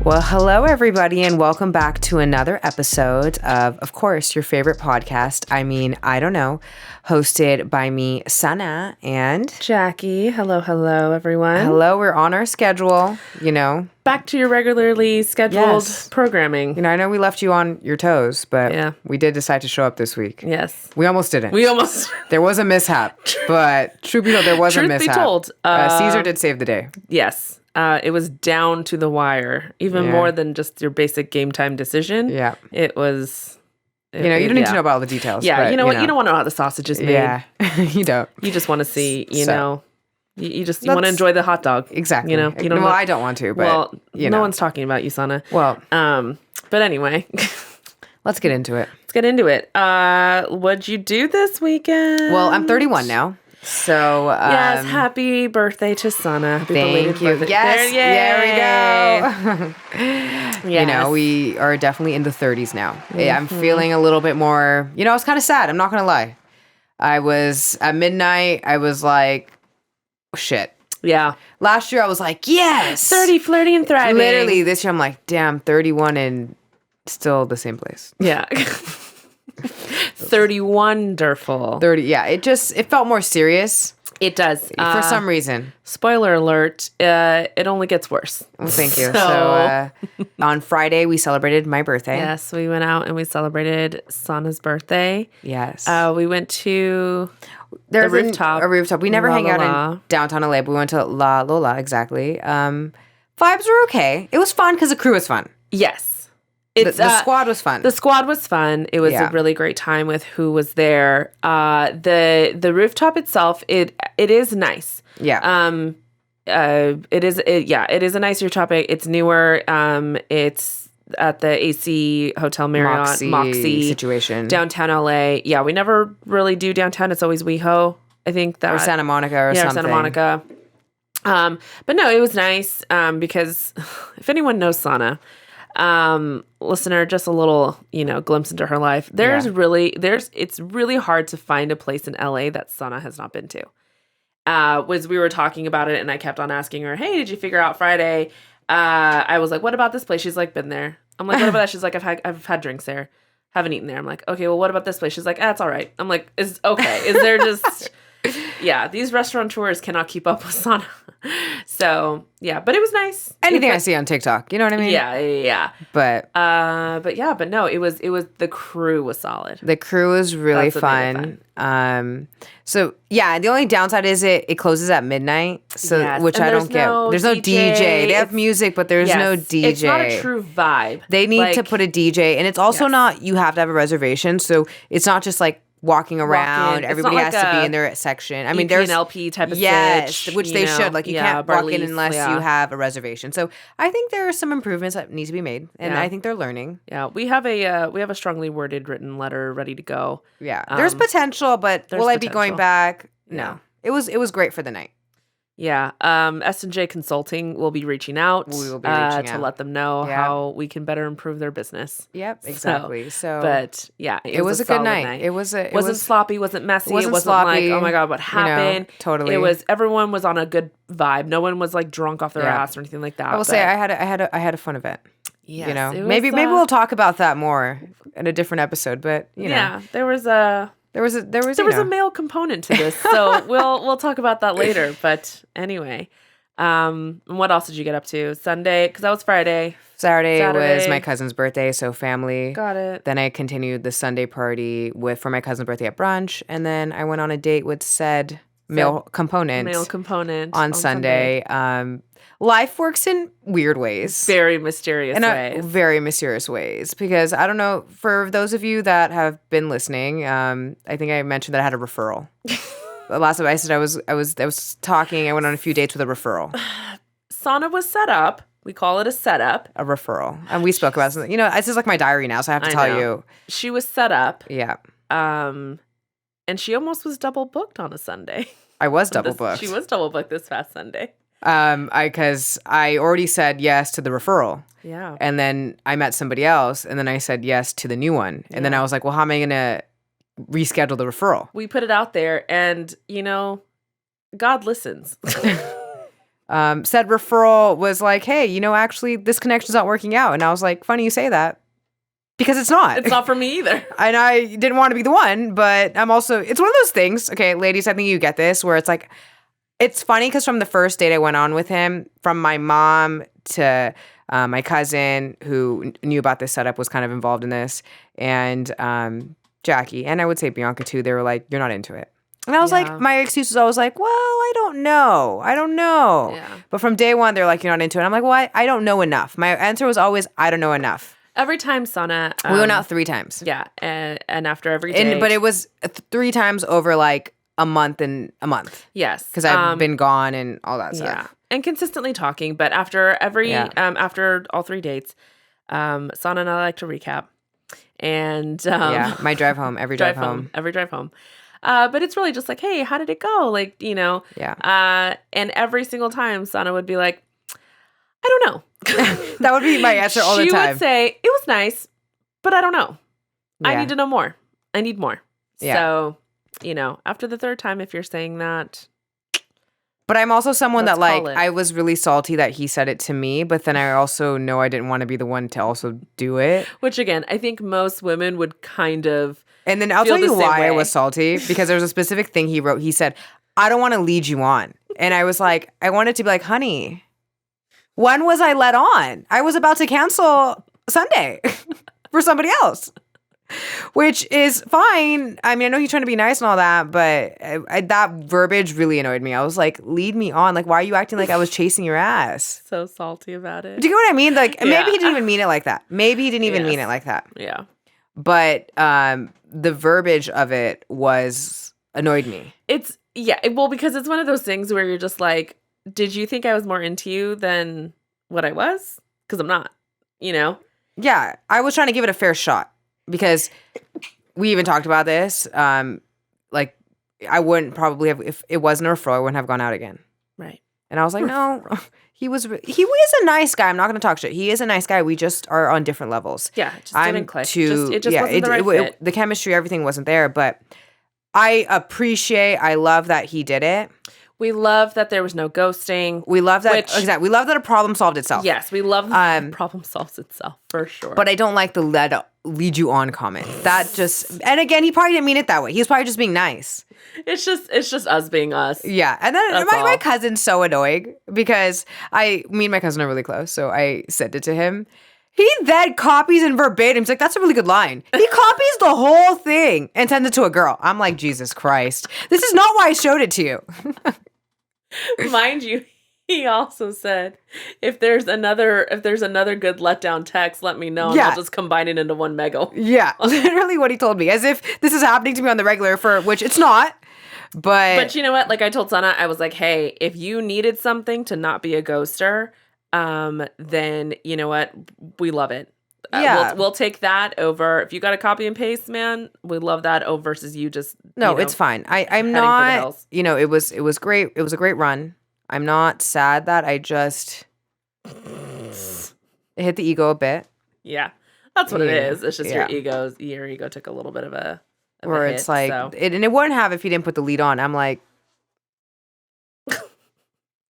Well, hello, everybody, and welcome back to another episode of course, your favorite podcast. I mean, I don't know, hosted by me, Sana, and Jackie. Hello, everyone. Hello, we're on our schedule, Back to your regularly scheduled programming. I know we left you on your toes, but we did decide to show up this week. Yes. We almost didn't. There was a mishap, but truth be told, there was a mishap. Truth be told. Caesar did save the day. Yes. It was down to the wire, even more than just your basic game time decision. Yeah. It was... you don't need to know about all the details. Yeah, but, you know what? You don't want to know how the sausage is made. Yeah, you don't. You just want to see, you want to enjoy the hot dog. Exactly. You don't I don't want to, but, no one's talking about you, Sana. Well. But anyway. Let's get into it. What'd you do this weekend? Well, I'm 31 now. So yes, happy birthday to Sana. Thank you. Birthday. There we go. Yes. We are definitely in the 30s now. Mm-hmm. I'm feeling a little bit more, I was kind of sad. I'm not going to lie. I was at midnight. I was like, oh, shit. Yeah. Last year I was like, yes. 30, flirty and thriving. Literally this year I'm like, damn, 31 and still the same place. Yeah. 30 wonderful. 30. Yeah. It felt more serious. It does. For some reason. Spoiler alert, it only gets worse. Well, thank you. So on Friday, we celebrated my birthday. Yes, we went out and we celebrated Sana's birthday. Yes. We went to There's the rooftop. A rooftop. We never hang out in downtown LA, but we went to La Lola, exactly. Vibes were okay. It was fun because the crew was fun. Yes. The squad was fun. The squad was fun. It was a really great time with who was there. The rooftop itself, it is nice. Yeah. It is a nice rooftop. It's newer. It's at the AC Hotel Marriott Moxie situation, downtown LA. Yeah, we never really do downtown. It's always WeHo. I think that or Santa Monica or something. Santa Monica. But no, it was nice because if anyone knows Sana. Listener, just a little, glimpse into her life. It's really hard to find a place in LA that Sana has not been to. We were talking about it and I kept on asking her, hey, did you figure out Friday? I was like, what about this place? She's like, been there. I'm like, what about that? She's like, I've had drinks there. Haven't eaten there. I'm like, okay, well, what about this place? She's like, it's all right. I'm like, is there just, these restaurateurs cannot keep up with Sana. So, but it was nice. Anything I see on TikTok, you know what I mean? Yeah. But no, it was the crew was solid. The crew was really fun. So the only downside is it closes at midnight. So which I don't get. There's no DJ. They have music, but there's no DJ. It's not a true vibe. They need to put a DJ, and it's also not. You have to have a reservation, so it's not just like walking around. Everybody has to be in their section. I mean, there's an LP type of sitch, which they should. Like you can't walk in unless you have a reservation. So I think there are some improvements that need to be made, and I think they're learning. Yeah, we have a strongly worded written letter ready to go. Yeah, there's potential, but will I be going back? No. It was great for the night. Yeah. S&J Consulting will be reaching out. We will be reaching to out. let them know how we can better improve their business. Yep, exactly. So but it was a good night. It wasn't sloppy, wasn't messy. Wasn't it wasn't sloppy, like, oh my God, what happened? Totally. Everyone was on a good vibe. No one was like drunk off their ass or anything like that. I will say I had a fun event. Yes, maybe we'll talk about that more in a different episode, but there was a male component to this, so we'll talk about that later. But anyway, what else did you get up to Sunday? Because that was Friday. Saturday was my cousin's birthday, so family. Got it. Then I continued the Sunday party for my cousin's birthday at brunch, and then I went on a date with said male component on Sunday. Life works in weird ways. Very mysterious ways. Very mysterious ways. Because I don't know, for those of you that have been listening, I think I mentioned that I had a referral. The last time I said I was talking, I went on a few dates with a referral. Sana was set up. We call it a setup. A referral. And we spoke about something. This is like my diary now, so I have to tell you. She was set up. Yeah. And she almost was double booked on a Sunday. I was double booked. She was double booked this past Sunday. Because I already said yes to the referral. Yeah. And then I met somebody else, and then I said yes to the new one. And then I was like, well, how am I going to reschedule the referral? We put it out there, and, God listens. said referral was like, hey, actually this connection's not working out. And I was like, funny you say that. Because it's not. It's not for me either. And I didn't want to be the one, but I'm also, it's one of those things, okay, ladies, I think you get this, where it's like, it's funny because from the first date I went on with him, from my mom to my cousin who knew about this setup was kind of involved in this, and Jackie, and I would say Bianca too, they were like, you're not into it. And I was like, my excuse was always like, well, I don't know. Yeah. But from day one, they're like, you're not into it. I'm like, well, I don't know enough. My answer was always, I don't know enough. Every time, Sana. We went out 3 times. Yeah. And after every date. But it was 3 times over like a month and a month. Yes. Because I've been gone and all that stuff. Yeah. And consistently talking. But after after all 3 dates, Sana and I like to recap. And my drive home, every drive home. Every drive home. But it's really just like, hey, how did it go? Like, Yeah. And every single time Sana would be like, I don't know. That would be my answer all the time. She would say, it was nice, but I don't know. Yeah. I need to know more. I need more. Yeah. So, after the 3rd time, if you're saying that. But I'm also someone that I was really salty that he said it to me, but then I also know I didn't want to be the one to also do it. Which again, I think most women would kind of. And then I'll tell you why I was salty, because there was a specific thing he wrote. He said, I don't want to lead you on. And I was like, I wanted to be like, honey, when was I led on? I was about to cancel Sunday for somebody else, which is fine. I mean, I know he's trying to be nice and all that, but that verbiage really annoyed me. I was like, lead me on. Like, why are you acting like I was chasing your ass? So salty about it. Do you know what I mean? Like, maybe he didn't even mean it like that. Maybe he didn't even mean it like that. Yeah. But the verbiage of it annoyed me. Well, because it's one of those things where you're just like, did you think I was more into you than what I was? Because I'm not, Yeah, I was trying to give it a fair shot because we even talked about this. Like, I wouldn't probably have, if it wasn't a referral, I wouldn't have gone out again. Right. And I was like, no, he was a nice guy. I'm not going to talk shit. He is a nice guy. We just are on different levels. Yeah, it just didn't click. It just wasn't the right fit. The chemistry, everything wasn't there, but I love that he did it. We love that there was no ghosting. We love that. Exactly. We love that a problem solved itself. Yes, we love that problem solves itself for sure. But I don't like the lead you on comment. That just, and again, he probably didn't mean it that way. He was probably just being nice. It's just us being us. Yeah. And then my cousin's so annoying because me and my cousin are really close. So I sent it to him. He then copies in verbatim. He's like, that's a really good line. He copies the whole thing and sends it to a girl. I'm like, Jesus Christ. This is not why I showed it to you. Mind you, he also said, if there's another good letdown text, let me know. And I'll just combine it into one mega. Yeah, literally what he told me. As if this is happening to me on the regular, for which it's not. But you know what? Like I told Sana, I was like, hey, if you needed something to not be a ghoster, then you know what? We love it. Yeah. We'll take that over. If you got to copy and paste, man, we love that over versus you just. It's fine. I'm not, it was great. It was a great run. I'm not sad that I just it hit the ego a bit. Yeah. That's what it is. It's just your ego took a little bit of a where hit, it's like, and it wouldn't have if you didn't put the lead on. I'm like,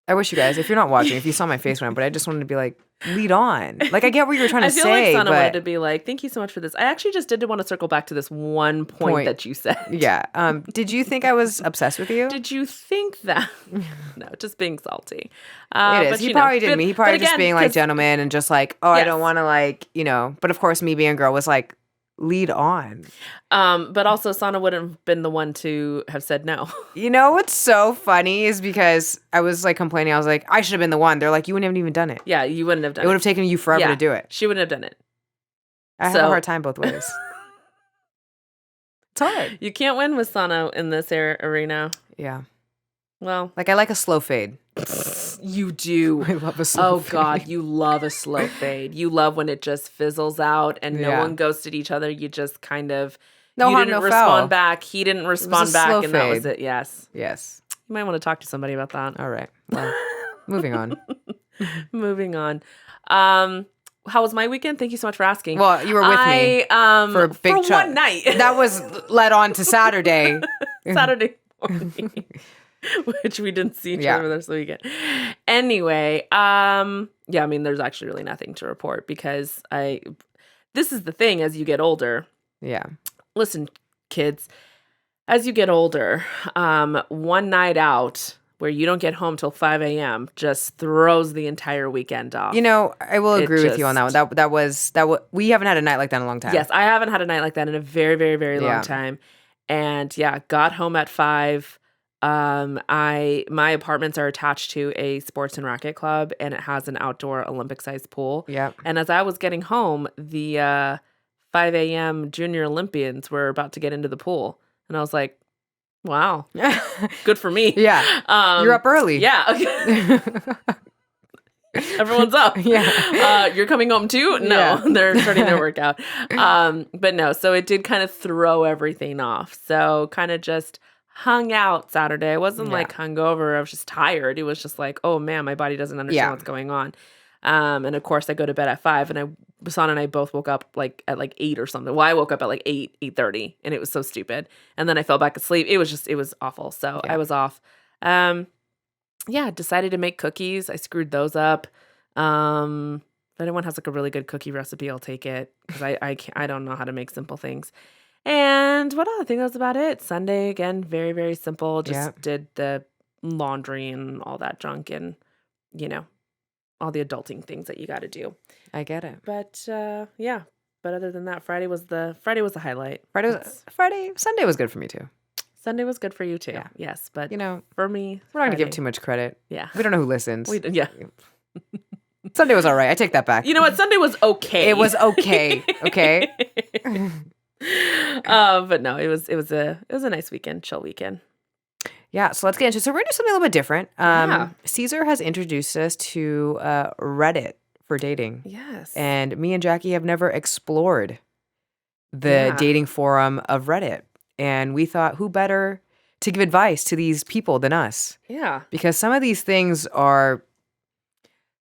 I wish you guys, if you're not watching, if you saw my face when but I just wanted to be like, lead on. Like, I get what you were trying to say. I feel like Sana wanted to be like, thank you so much for this. I actually just did want to circle back to this one point that you said. Yeah. Did you think I was obsessed with you? Did you think that? No, just being salty. It is. He probably didn't. He probably just being like gentleman and just like, I don't want to like, But of course, me being a girl was like, lead on. But also Sana wouldn't have been the one to have said no. You know what's so funny is because I was like complaining. I was like, I should have been the one. They're like, you wouldn't have even done it. Yeah, you wouldn't have done it. It would have taken you forever to do it. She wouldn't have done it. I have a hard time both ways. It's hard. You can't win with Sana in this arena. Yeah. Well, like I like a slow fade. You do. I love a slow fade. Oh God, you love a slow fade. You love when it just fizzles out and no one ghosted each other. You just kind of you didn't respond back. He didn't respond back, and that was it. Yes. Yes. You might want to talk to somebody about that. All right. Well, moving on. Moving on. How was my weekend? Thank you so much for asking. Well, you were with me for a big for one night. That was led on to Saturday. Saturday morning. Which we didn't see each other the rest of the weekend. Anyway, yeah, I mean, there's actually really nothing to report because this is the thing as you get older. Yeah. Listen, kids, as you get older, one night out where you don't get home till 5 a.m. just throws the entire weekend off. You know, I will agree with you on that one. That was we haven't had a night like that in a long time. Yes, I haven't had a night like that in a very, very, very long time. And yeah, got home at 5. My apartments are attached to a sports and racket club, and it has an outdoor Olympic-sized pool. Yeah. And as I was getting home, the 5 a.m. Junior Olympians were about to get into the pool, and I was like, wow, good for me. Yeah. You're up early. Yeah. Everyone's up. Yeah. You're coming home too? No, they're starting their workout. But no, so it did kind of throw everything off. So kind of just hung out Saturday. I wasn't like hungover. I was just tired. It was just like, oh man, my body doesn't understand what's going on. And of course I go to bed at 5, and Basana and I both woke up like at like 8 or something. Well, I woke up at like 8:30, and it was so stupid. And then I fell back asleep. It was awful. So I was off. Decided to make cookies. I screwed those up. If anyone has like a really good cookie recipe, I'll take it because I don't know how to make simple things. And what else? I think that was about it. Sunday again, very, very simple. Just did the laundry and all that junk, and all the adulting things that you got to do. I get it. But but other than that, Friday was the highlight. Sunday was good for me too. Sunday was good for you too. Yeah. Yes, but for me, we're not going to give too much credit. Yeah. We don't know who listens. Yeah. Sunday was all right. I take that back. You know what? Sunday was okay. It was okay. Okay. But no, it was a nice weekend, chill weekend. Yeah, so let's get into it. So we're going to do something a little bit different. Caesar has introduced us to Reddit for dating. Yes. And me and Jackie have never explored the dating forum of Reddit. And we thought, who better to give advice to these people than us? Yeah. Because some of these things are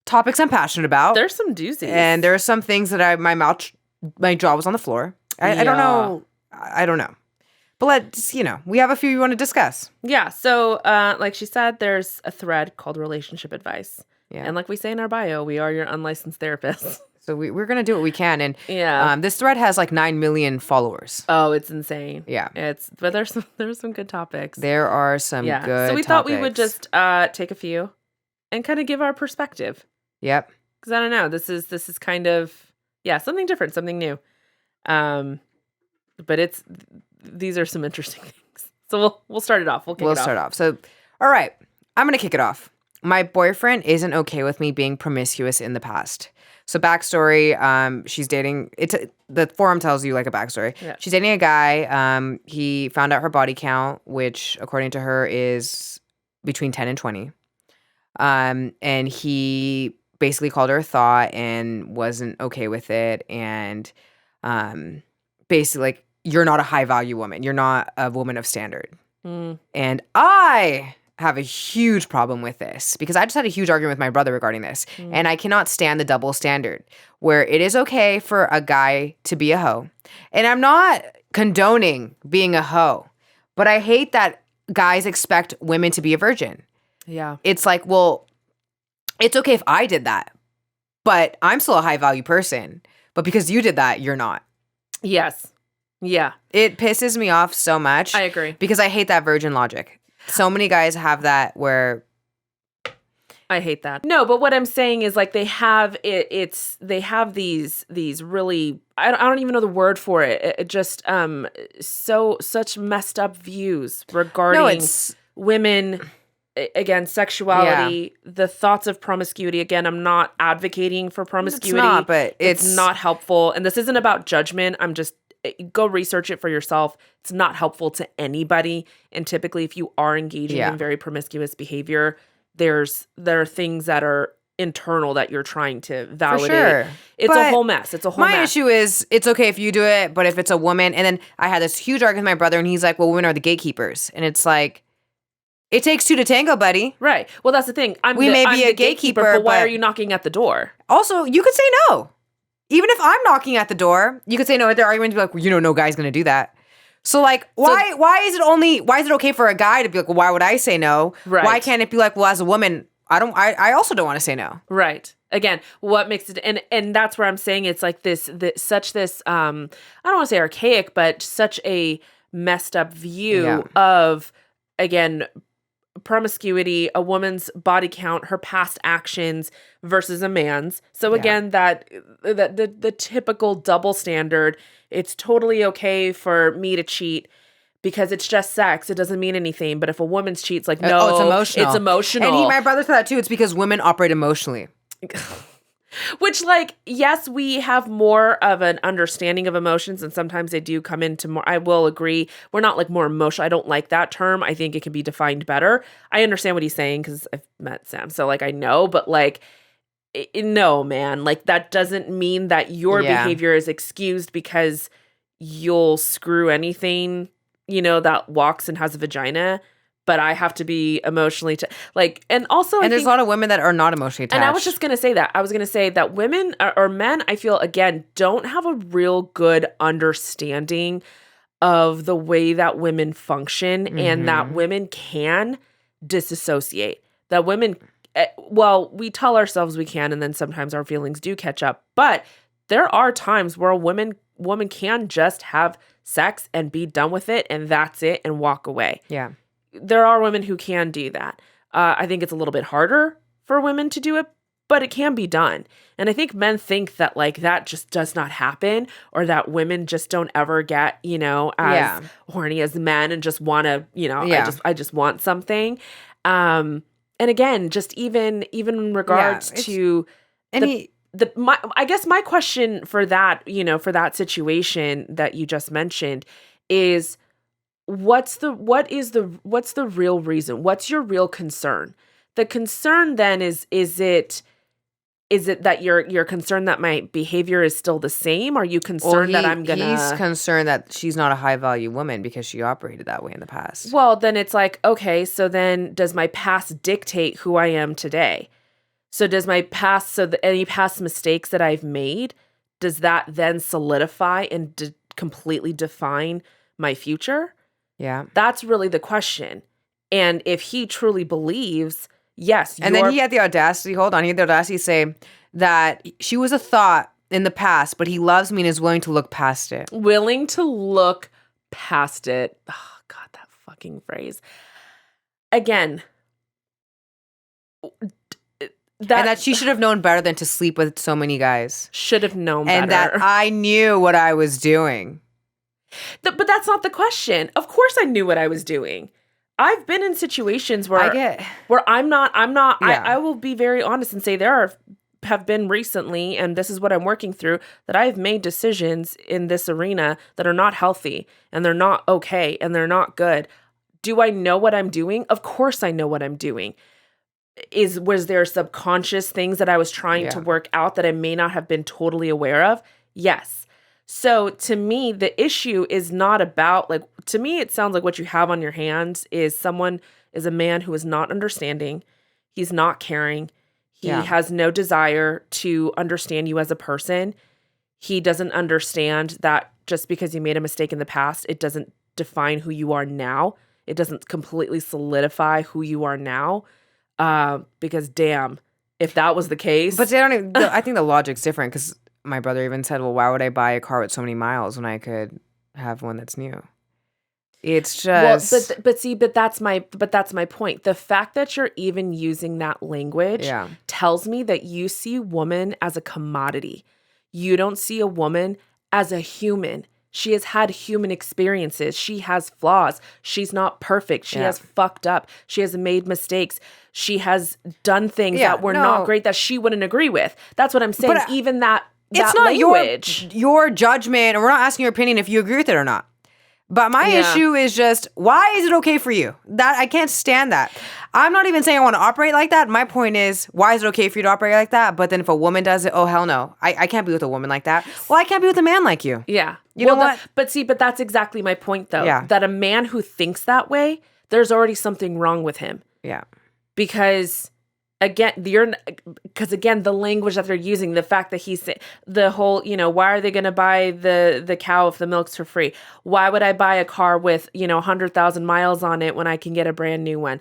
topics I'm passionate about. There's some doozies. And there are some things that my jaw was on the floor. I don't know. I don't know. But let's, we have a few we want to discuss. Yeah. So, like she said, there's a thread called Relationship Advice. Yeah. And like we say in our bio, we are your unlicensed therapists. So we're going to do what we can. And this thread has like 9 million followers. Oh, it's insane. Yeah. But there's some good topics. There are some good So we topics. thought we would just take a few and kind of give our perspective. Yep. Because I don't know. This is kind of, something different, something new. But these are some interesting things. So we'll start it off. We'll start off. So, all right. I'm going to kick it off. My boyfriend isn't okay with me being promiscuous in the past. So backstory, she's dating, the forum tells you like a backstory. Yeah. She's dating a guy. He found out her body count, which according to her is between 10 and 20. And he basically called her a thought and wasn't okay with it. And basically like, you're not a high value woman. You're not a woman of standard. Mm. And I have a huge problem with this because I just had a huge argument with my brother regarding this. Mm. And I cannot stand the double standard where it is okay for a guy to be a hoe. And I'm not condoning being a hoe, but I hate that guys expect women to be a virgin. Yeah. It's like, well, it's okay if I did that, but I'm still a high value person. But because you did that, you're not. Yes. Yeah. It pisses me off so much. I agree. Because I hate that virgin logic. So many guys have that where I hate that. No, but what I'm saying is like they have they have these really I don't even know the word for it. It just such messed up views regarding women, again, sexuality, the thoughts of promiscuity. Again, I'm not advocating for promiscuity. It's not, but it's not helpful. And this isn't about judgment. I'm just go research it for yourself. It's not helpful to anybody. And typically if you are engaging in very promiscuous behavior, there are things that are internal that you're trying to validate. For sure. It's a whole mess. It's a whole mess. My issue is it's okay if you do it, but if it's a woman, and then I had this huge argument with my brother and he's like, well, women are the gatekeepers. And it's like, it takes two to tango, buddy. Right. Well, that's the thing. I'm the a gatekeeper, but why are you knocking at the door? Also, you could say no. Even if I'm knocking at the door, you could say no. Their argument to be like, well, no guy's going to do that. So like, why is it okay for a guy to be like, well, why would I say no? Right. Why can't it be like, well, as a woman, I also don't want to say no. Right. Again, what makes it, and that's where I'm saying it's like this I don't want to say archaic, but such a messed up view of, again, promiscuity, a woman's body count, her past actions versus a man's. So again, that the typical double standard, it's totally okay for me to cheat because it's just sex. It doesn't mean anything. But if a woman's cheats, like, no, it's emotional. It's emotional. And my brother said that too. It's because women operate emotionally. Which, like, yes, we have more of an understanding of emotions, and sometimes they do come into more. I will agree. We're not like more emotional. I don't like that term. I think it can be defined better. I understand what he's saying because I've met Sam, so like I know. But like, no, man, like that doesn't mean that your behavior is excused because you'll screw anything, that walks and has a vagina. But I have to be emotionally and also, and there's a lot of women that are not emotionally attached. And I was just gonna say that. I was gonna say that women or men, I feel, again, don't have a real good understanding of the way that women function, and that women can disassociate. That women, we tell ourselves we can, and then sometimes our feelings do catch up. But there are times where a woman can just have sex and be done with it, and that's it, and walk away. Yeah. There are women who can do that. I think it's a little bit harder for women to do it, but it can be done. And I think men think that like that just does not happen, or that women just don't ever get, as horny as men and just want to, I just want something. And again, just even in regards to I guess my question for that, for that situation that you just mentioned is, what's the real reason? What's your real concern? The concern then is it that you're concerned that my behavior is still the same? Are you concerned that I'm gonna? He's concerned that she's not a high value woman because she operated that way in the past. Well, then it's like, okay, so then does my past dictate who I am today? So does my past, any past mistakes that I've made, does that then solidify and completely define my future? Yeah. That's really the question. And if he truly believes, yes. And then he had the audacity to say that she was a thought in the past, but he loves me and is willing to look past it. Willing to look past it. Oh, God, that fucking phrase. Again. And that she should have known better than to sleep with so many guys. Should have known better. And that I knew what I was doing. But that's not the question. Of course I knew what I was doing. I've been in situations where I'm not, I will be very honest and say have been recently, and this is what I'm working through, that I've made decisions in this arena that are not healthy, and they're not okay, and they're not good. Do I know what I'm doing? Of course I know what I'm doing. Was there subconscious things that I was trying to work out that I may not have been totally aware of? Yes. So to me, the issue is not about, to me, it sounds like what you have on your hands is a man who is not understanding. He's not caring. He has no desire to understand you as a person. He doesn't understand that just because you made a mistake in the past, it doesn't define who you are now. It doesn't completely solidify who you are now. Because damn, if that was the case. But I think the logic's different, because my brother even said, well, why would I buy a car with so many miles when I could have one that's new? It's just but that's my point. The fact that you're even using that language tells me that you see woman as a commodity. You don't see a woman as a human. She has had human experiences. She has flaws. She's not perfect. She has fucked up. She has made mistakes. She has done things that were not great that she wouldn't agree with. That's what I'm saying. But even that it's not language. Your judgment, and we're not asking your opinion if you agree with it or not. But my issue is just, why is it okay for you? That I can't stand that. I'm not even saying I want to operate like that. My point is, why is it okay for you to operate like that? But then if a woman does it, oh, hell no. I can't be with a woman like that. Well, I can't be with a man like you. Yeah. You know what? But that's exactly my point, though. Yeah. That a man who thinks that way, there's already something wrong with him. Yeah. Because again, because again, the language that they're using, the fact that he's the whole, why are they going to buy the cow if the milk's for free? Why would I buy a car with 100,000 miles on it when I can get a brand new one?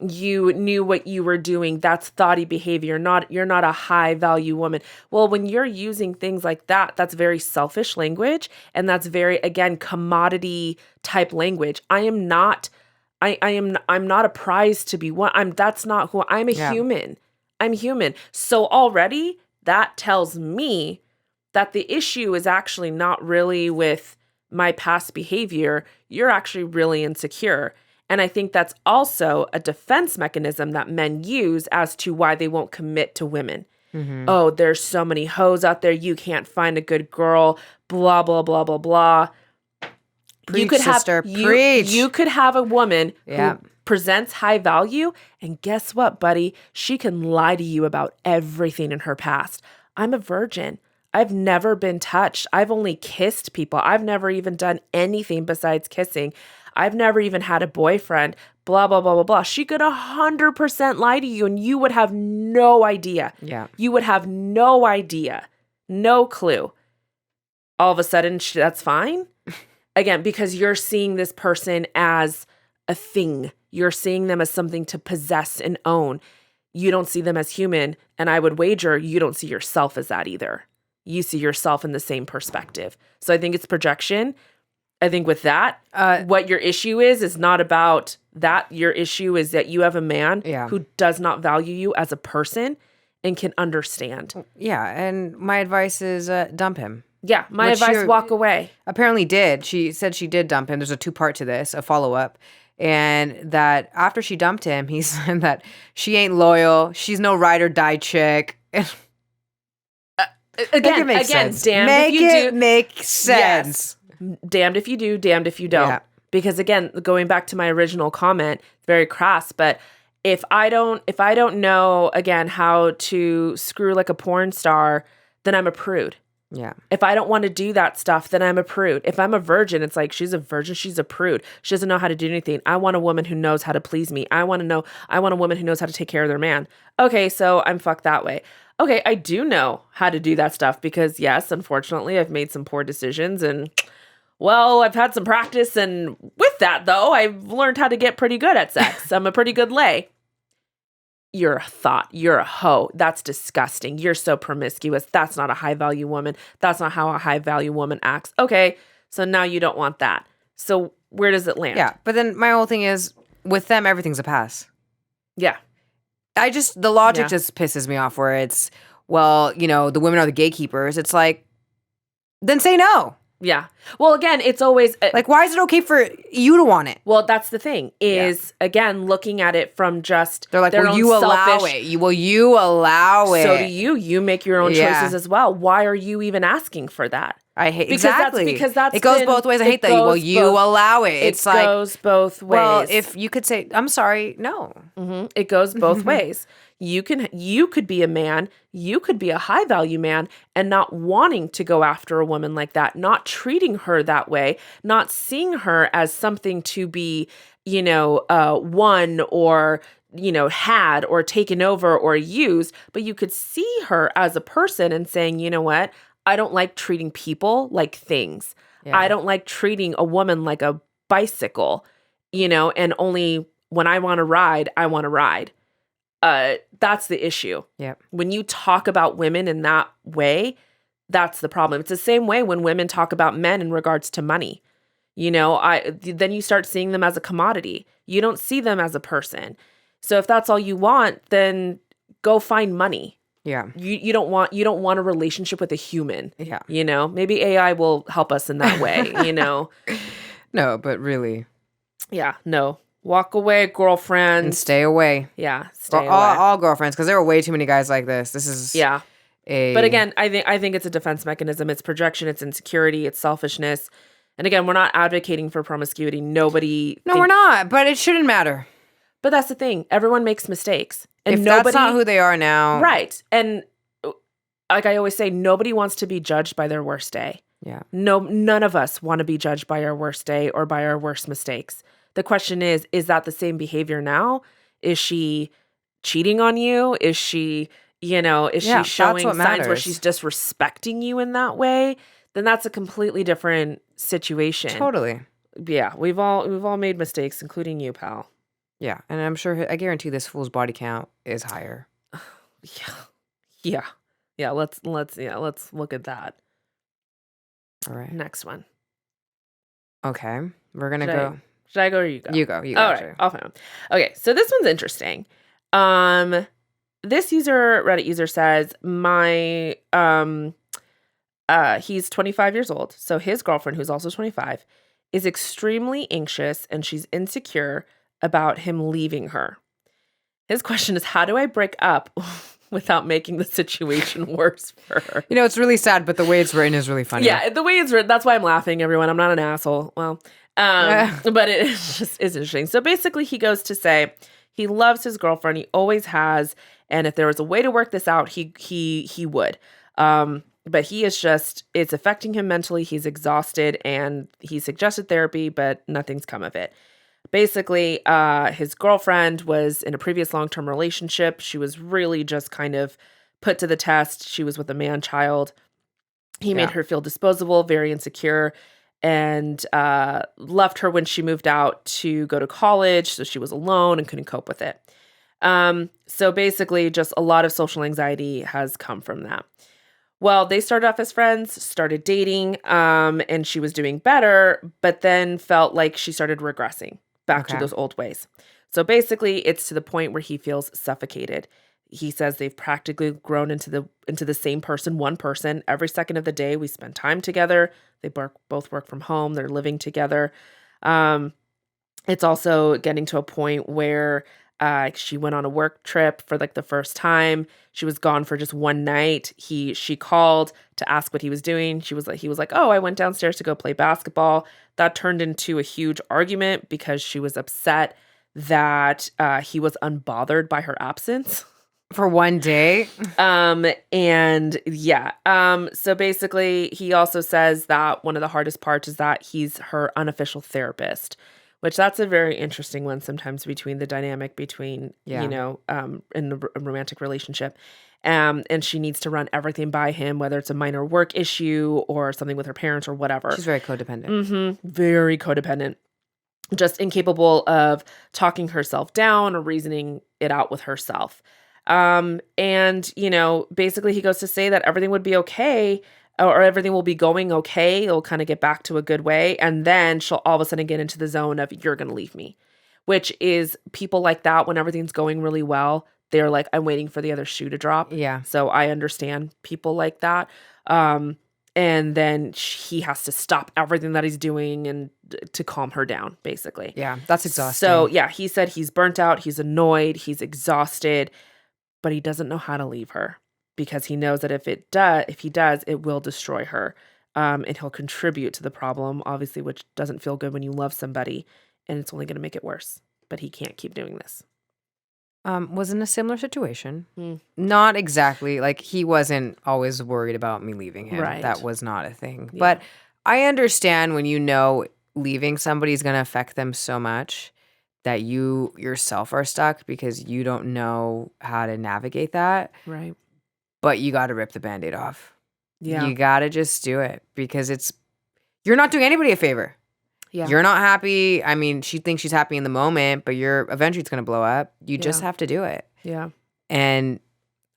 You knew what you were doing. That's thoughty behavior. You're not a high value woman. Well, when you're using things like that, that's very selfish language, and that's very, again, commodity type language. I'm not a prize to be won. That's not who I'm. Human. I'm human. So already that tells me that the issue is actually not really with my past behavior. You're actually really insecure. And I think that's also a defense mechanism that men use as to why they won't commit to women. Mm-hmm. Oh, there's so many hoes out there. You can't find a good girl, blah, blah, blah, blah, blah. Preach, sister, preach. You could have a woman who presents high value, and guess what, buddy? She can lie to you about everything in her past. I'm a virgin. I've never been touched. I've only kissed people. I've never even done anything besides kissing. I've never even had a boyfriend, blah, blah, blah, blah, blah. She could 100% lie to you, and you would have no idea. Yeah. You would have no idea, no clue. All of a sudden, that's fine? Again, because you're seeing this person as a thing. You're seeing them as something to possess and own. You don't see them as human, and I would wager you don't see yourself as that either. You see yourself in the same perspective. So I think it's projection. I think with that, what your issue is not about that. Your issue is that you have a man who does not value you as a person and can understand. Yeah, and my advice is dump him. Yeah, my advice, walk away. Apparently did. She said she did dump him. There's a 2-part to this, a follow-up. And that after she dumped him, he said that she ain't loyal. She's no ride or die chick. Again, damned if you do. Make sense. Yes. Damned if you do, damned if you don't. Yeah. Because again, going back to my original comment, very crass, but if I don't know, again, how to screw like a porn star, then I'm a prude. Yeah. If I don't want to do that stuff, then I'm a prude. If I'm a virgin, it's like she's a virgin, she's a prude. She doesn't know how to do anything. I want a woman who knows how to please me. I want a woman who knows how to take care of their man. Okay, so I'm fucked that way. Okay, I do know how to do that stuff because yes, unfortunately, I've made some poor decisions and well, I've had some practice, and with that though, I've learned how to get pretty good at sex. I'm a pretty good lay. You're a thought. You're a hoe. That's disgusting. You're so promiscuous. That's not a high-value woman. That's not how a high-value woman acts. Okay, so now you don't want that. So where does it land? Yeah, but then my whole thing is, with them, everything's a pass. Yeah. The logic just pisses me off where it's, well, the women are the gatekeepers. It's like, then say no. Yeah. Well, again, it's always... like, why is it okay for you to want it? Well, that's the thing, is, again, looking at it from just they're like, well, you allow it. You allow it. So do you. You make your own choices as well. Why are you even asking for that? I hate... Because that's it goes both ways. I hate that. Well, you allow it. It's like... It goes both ways. Well, if you could say, I'm sorry, no. Mm-hmm. It goes both ways. You could be a man, you could be a high value man and not wanting to go after a woman like that, not treating her that way, not seeing her as something to be, won or, had or taken over or used, but you could see her as a person and saying, you know what? I don't like treating people like things. Yeah. I don't like treating a woman like a bicycle, and only when I want to ride, I want to ride. That's the issue. Yeah. When you talk about women in that way, that's the problem. It's the same way when women talk about men in regards to money. Then you start seeing them as a commodity. You don't see them as a person. So if that's all you want, then go find money. Yeah. You don't want a relationship with a human. Yeah. Maybe AI will help us in that way, No, but really. Yeah, no. Walk away, girlfriend. And stay away. Yeah, stay away. All girlfriends, because there are way too many guys like this. This is But again, I think it's a defense mechanism. It's projection. It's insecurity. It's selfishness. And again, we're not advocating for promiscuity. No, we're not. But it shouldn't matter. But that's the thing. Everyone makes mistakes, and if that's not who they are now, right? And like I always say, nobody wants to be judged by their worst day. Yeah. No, none of us want to be judged by our worst day or by our worst mistakes. The question is that the same behavior now? Is she cheating on you? Is she, is she showing signs where she's disrespecting you in that way? Then that's a completely different situation. Totally. Yeah, we've all made mistakes, including you, pal. Yeah, and I guarantee this fool's body count is higher. Yeah. Let's look at that. All right. Next one. Okay, we're gonna go. Should I go or you go? You go. All right, I'll find one. Okay, so this one's interesting. This Reddit user says, he's 25 years old, so his girlfriend, who's also 25, is extremely anxious and she's insecure about him leaving her. His question is, how do I break up without making the situation worse for her? It's really sad, but the way it's written is really funny. Yeah, the way it's written, that's why I'm laughing, everyone. I'm not an asshole. Well, but it's interesting. So basically, he goes to say he loves his girlfriend. He always has. And if there was a way to work this out, he would. But he is it's affecting him mentally. He's exhausted and he suggested therapy, but nothing's come of it. Basically, his girlfriend was in a previous long-term relationship. She was really just kind of put to the test. She was with a man-child. He made her feel disposable, very insecure, and left her when she moved out to go to college. So she was alone and couldn't cope with it. So basically, just a lot of social anxiety has come from that. Well, they started off as friends, started dating, and she was doing better, but then felt like she started regressing back to those old ways. So basically, it's to the point where he feels suffocated. He says they've practically grown into the same person, one person. Every second of the day, we spend time together. They both work from home. They're living together. It's also getting to a point where she went on a work trip for like the first time. She was gone for just one night. She called to ask what he was doing. He was like, "Oh, I went downstairs to go play basketball." That turned into a huge argument because she was upset that he was unbothered by her absence for one day. So basically he also says that one of the hardest parts is that he's her unofficial therapist, which that's a very interesting one sometimes between the dynamic between, in the romantic relationship. And she needs to run everything by him, whether it's a minor work issue or something with her parents or whatever. She's very codependent. Mm-hmm. Very codependent. Just incapable of talking herself down or reasoning it out with herself. Basically he goes to say that everything would be okay, or everything will be going okay. It'll kind of get back to a good way. And then she'll all of a sudden get into the zone of, you're going to leave me, which is people like that when everything's going really well. They're like, I'm waiting for the other shoe to drop. Yeah. So I understand people like that. And then he has to stop everything that he's doing and to calm her down, basically. Yeah, that's exhausting. So yeah, he said he's burnt out, he's annoyed, he's exhausted, but he doesn't know how to leave her because he knows that if he does, it will destroy her. And he'll contribute to the problem, obviously, which doesn't feel good when you love somebody, and it's only going to make it worse. But he can't keep doing this. Was in a similar situation. Not exactly. Like, he wasn't always worried about me leaving him. Right. That was not a thing. Yeah. But I understand when leaving somebody is going to affect them so much that you yourself are stuck because you don't know how to navigate that. Right. But you got to rip the Band-Aid off. Yeah. You got to just do it because you're not doing anybody a favor. Yeah. You're not happy. I mean, she thinks she's happy in the moment, but eventually it's going to blow up. You just have to do it. Yeah. And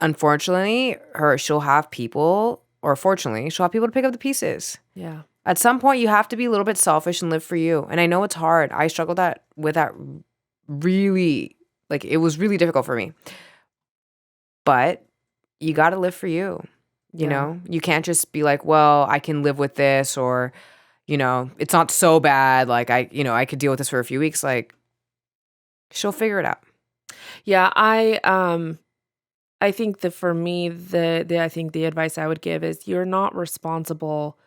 unfortunately, she'll have people to pick up the pieces. Yeah. At some point, you have to be a little bit selfish and live for you. And I know it's hard. I struggled with that really, like, it was really difficult for me. But you got to live for you. You know? You can't just be like, well, I can live with this, or, it's not so bad. Like, I could deal with this for a few weeks. Like, she'll figure it out. Yeah, I think that for me, I think the advice I would give is you're not responsible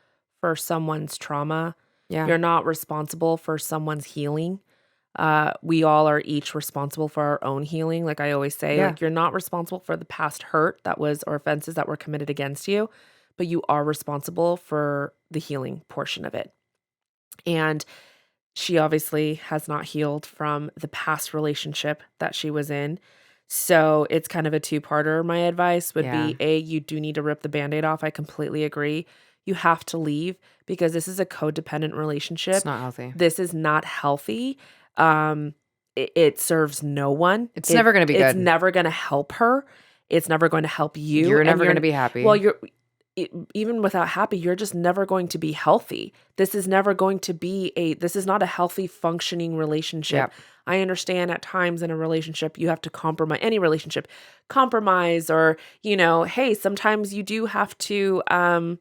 for someone's trauma. Yeah. You're not responsible for someone's healing. We all are each responsible for our own healing. Like I always say, like, you're not responsible for the past hurt or offenses that were committed against you, but you are responsible for the healing portion of it. And she obviously has not healed from the past relationship that she was in. So it's kind of a two-parter. My advice would be, A, you do need to rip the Band-Aid off. I completely agree. You have to leave because this is a codependent relationship. It's not healthy. This is not healthy. It serves no one. It's never going to be good. It's never going to help her. It's never going to help you. You're never going to be happy. Well, even without happy, you're just never going to be healthy. This is never going to be this is not a healthy functioning relationship. Yep. I understand at times in a relationship, you have to compromise, any relationship, compromise, or, hey, sometimes you do have to, I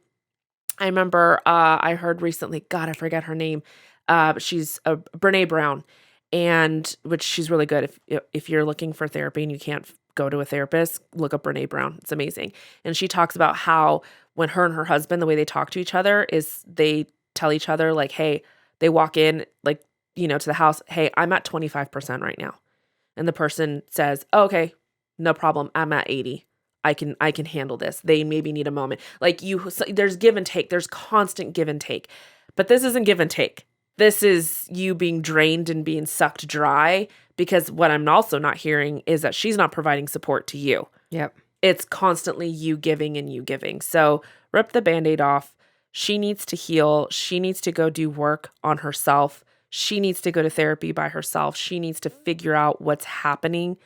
remember, I heard recently, God, I forget her name. She's Brene Brown, which she's really good. If you're looking for therapy and you can't go to a therapist, look up Brene Brown. It's amazing. And she talks about how when her and her husband, the way they talk to each other is they tell each other like, hey, they walk in like, to the house, hey, I'm at 25% right now. And the person says, oh, okay, no problem. I'm at 80. I can handle this. They maybe need a moment. Like there's give and take. There's constant give and take. But this isn't give and take. This is you being drained and being sucked dry, because what I'm also not hearing is that she's not providing support to you. Yep. It's constantly you giving and you giving. So rip the Band-Aid off. She needs to heal. She needs to go do work on herself. She needs to go to therapy by herself. She needs to figure out what's happening,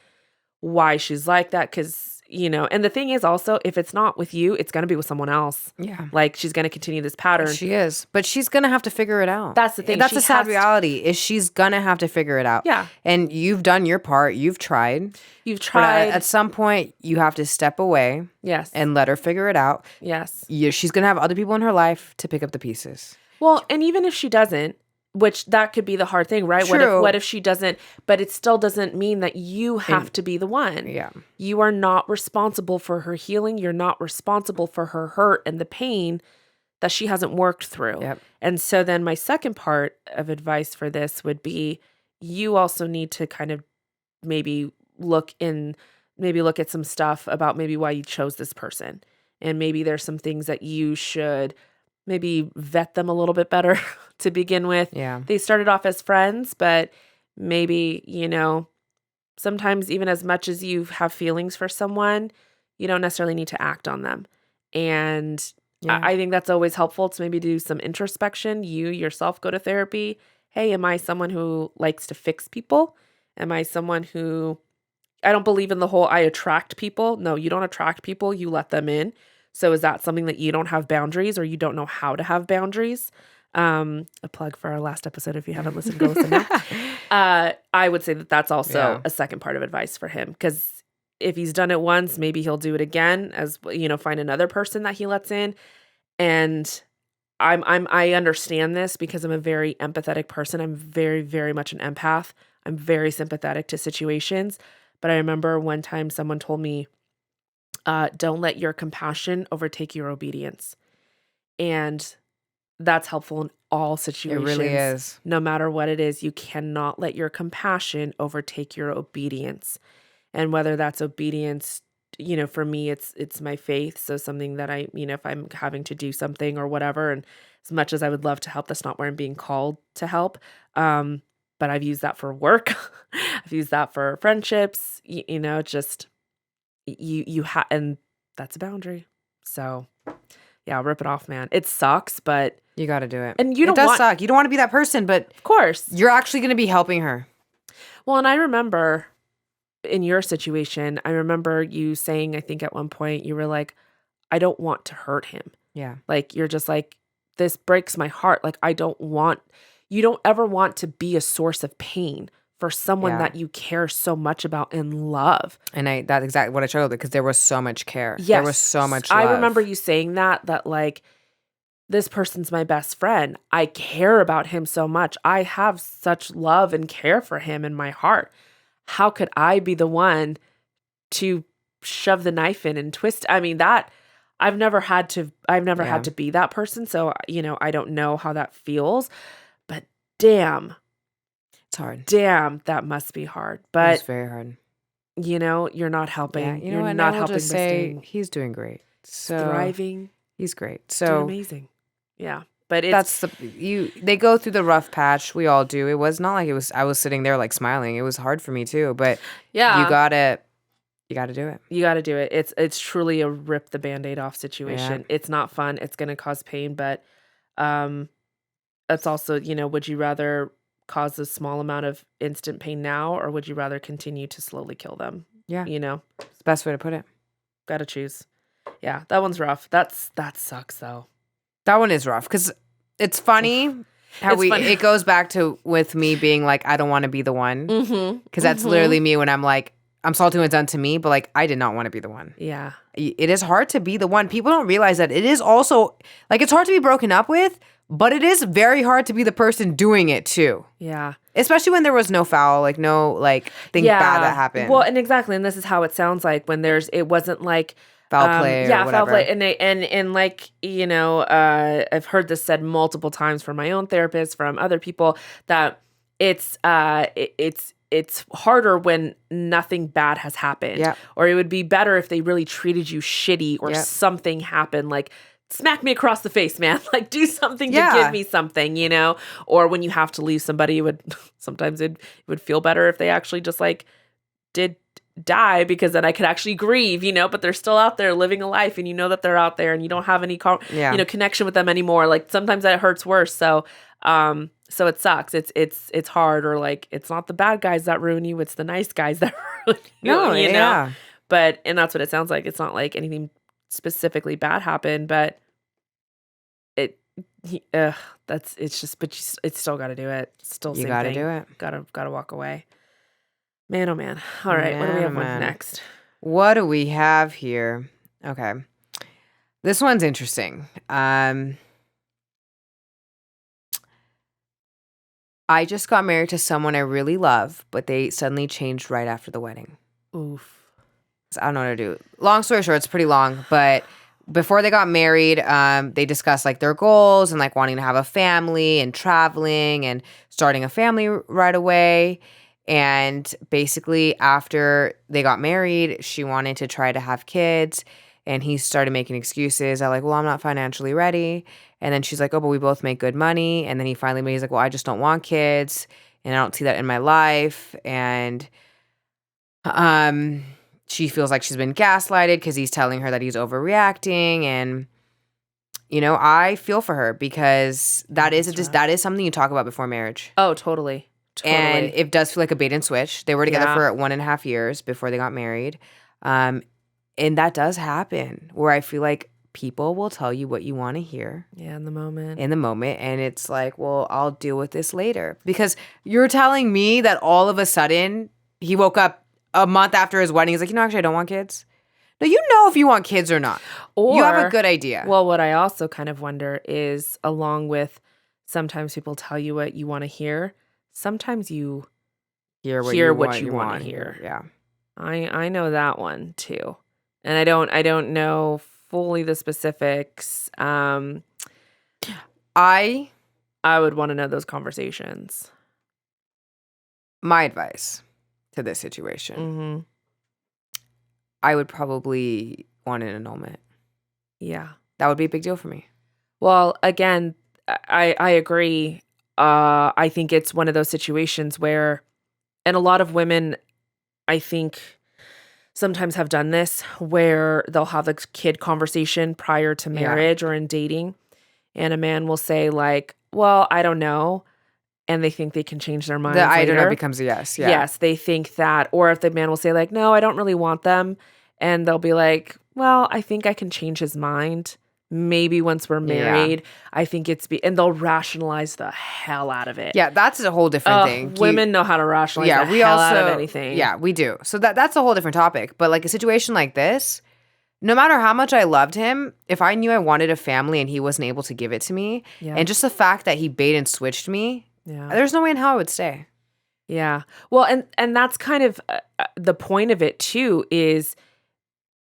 why she's like that. Because, and the thing is also, if it's not with you, it's going to be with someone else. Yeah. Like she's going to continue this pattern. She is. But she's going to have to figure it out. That's the thing. That's a sad reality is she's going to have to figure it out. Yeah. And you've done your part. You've tried. But at some point, you have to step away. Yes. And let her figure it out. Yes. She's going to have other people in her life to pick up the pieces. Well, and even if she doesn't, which that could be the hard thing, right? True. What if she doesn't, but it still doesn't mean that you have to be the one. Yeah. You are not responsible for her healing. You're not responsible for her hurt and the pain that she hasn't worked through. Yep. And so then my second part of advice for this would be you also need to kind of maybe look at some stuff about maybe why you chose this person. And maybe there's some things that you should maybe vet them a little bit better to begin with. Yeah. They started off as friends, but maybe, sometimes even as much as you have feelings for someone, you don't necessarily need to act on them. And I think that's always helpful to maybe do some introspection. You yourself go to therapy. Hey, am I someone who likes to fix people? Am I someone who, I don't believe in the whole I attract people. No, you don't attract people. You let them in. So is that something that you don't have boundaries or you don't know how to have boundaries? A plug for our last episode. If you haven't listened, go listen now. I would say that that's also a second part of advice for him, because if he's done it once, maybe he'll do it again as, find another person that he lets in. And I understand this because I'm a very empathetic person. I'm very, very much an empath. I'm very sympathetic to situations. But I remember one time someone told me, don't let your compassion overtake your obedience. And that's helpful in all situations. It really is. No matter what it is, you cannot let your compassion overtake your obedience. And whether that's obedience, for me, it's my faith. So something that I, if I'm having to do something or whatever, and as much as I would love to help, that's not where I'm being called to help. But I've used that for work. I've used that for friendships, just you have, and that's a boundary. So yeah, rip it off, man. It sucks, but you got to do it. And it does suck. You don't want to be that person, but of course you're actually going to be helping her. Well, and I remember in your situation, I remember you saying, I think at one point you were like, I don't want to hurt him. Yeah. Like, you're just like, this breaks my heart. Like, you don't ever want to be a source of pain for someone that you care so much about and love. And that's exactly what I struggled with, because there was so much care. Yes. There was so much love. I remember you saying that like, this person's my best friend. I care about him so much. I have such love and care for him in my heart. How could I be the one to shove the knife in and twist? I mean, that I've never had to be that person. So, I don't know how that feels, but damn. It's hard. Damn, that must be hard. But it's very hard. You're not helping. Yeah, you're not helping. Just say he's doing great. So thriving. He's great. So doing amazing. Yeah. But they go through the rough patch. We all do. It was not like I was sitting there like smiling. It was hard for me too. But you gotta You got to do it. You got to do it. It's truly a rip the Band-Aid off situation. Yeah. It's not fun. It's going to cause pain, but it's also, would you rather cause a small amount of instant pain now, or would you rather continue to slowly kill them? Yeah. It's the best way to put it. Got to choose. Yeah, that one's rough. That sucks though. That one is rough because it's funny. It goes back to with me being like, I don't want to be the one. Because that's literally me when I'm like, I'm salty when it's done to me, but like, I did not want to be the one. Yeah. It is hard to be the one. People don't realize that it is also, like, it's hard to be broken up with, but it is very hard to be the person doing it too. Yeah. Especially when there was no foul, like, no, like, thing bad that happened. Well, and exactly. And this is how it sounds like when it wasn't like, foul play or whatever. Foul play. And like, I've heard this said multiple times from my own therapist, from other people, that it's harder when nothing bad has happened. Yep. Or it would be better if they really treated you shitty or something happened, like smack me across the face, man. Like do something to give me something, Or when you have to leave somebody, it would feel better if they actually just like did die, because then I could actually grieve, but they're still out there living a life, and that they're out there, and you don't have any connection with them anymore. Like sometimes that hurts worse. So it sucks. It's hard, or like it's not the bad guys that ruin you, it's the nice guys that ruin you. No, you know? But and that's what it sounds like. It's not like anything specifically bad happened, but but it's still got to do it. Still, you got to do it. Got to walk away. Man, oh man. All right, what do we have next? What do we have here? Okay. This one's interesting. I just got married to someone I really love, but they suddenly changed right after the wedding. Oof. So I don't know what to do. Long story short, it's pretty long, but before they got married, they discussed like their goals and like wanting to have a family and traveling and starting a family right away. And basically after they got married, she wanted to try to have kids, and he started making excuses. I'm not financially ready. And then she's like, oh, but we both make good money. And then he's like, well, I just don't want kids, and I don't see that in my life. And she feels like she's been gaslighted because he's telling her that he's overreacting. And I feel for her, because that is something you talk about before marriage. Oh, totally. And it does feel like a bait and switch. They were together for 1.5 years before they got married. And that does happen, where I feel like people will tell you what you want to hear. Yeah, in the moment. And it's like, well, I'll deal with this later. Because you're telling me that all of a sudden he woke up a month after his wedding. He's like, actually, I don't want kids. No, you know if you want kids or not. Or you have a good idea. Well, what I also kind of wonder is, along with sometimes people tell you what you want to hear, sometimes you hear what you want to hear. Yeah. I know that one too. And I don't know fully the specifics. I would want to know those conversations. My advice to this situation. Mm-hmm. I would probably want an annulment. Yeah. That would be a big deal for me. Well, again, I agree. I think it's one of those situations where, and a lot of women, I think, sometimes have done this, where they'll have a kid conversation prior to marriage or in dating, and a man will say like, well, I don't know. And they think they can change their mind. I don't know becomes a yes. Yeah. Yes, they think that. Or if the man will say like, no, I don't really want them. And they'll be like, well, I think I can change his mind. Maybe once we're married. I think and they'll rationalize the hell out of it. Yeah, that's a whole different thing. Women know how to rationalize the hell out of anything. Yeah, we do. So that's a whole different topic. But like a situation like this, no matter how much I loved him, if I knew I wanted a family and he wasn't able to give it to me, and just the fact that he bait and switched me, there's no way in hell I would stay. Yeah. Well, and that's kind of the point of it too, is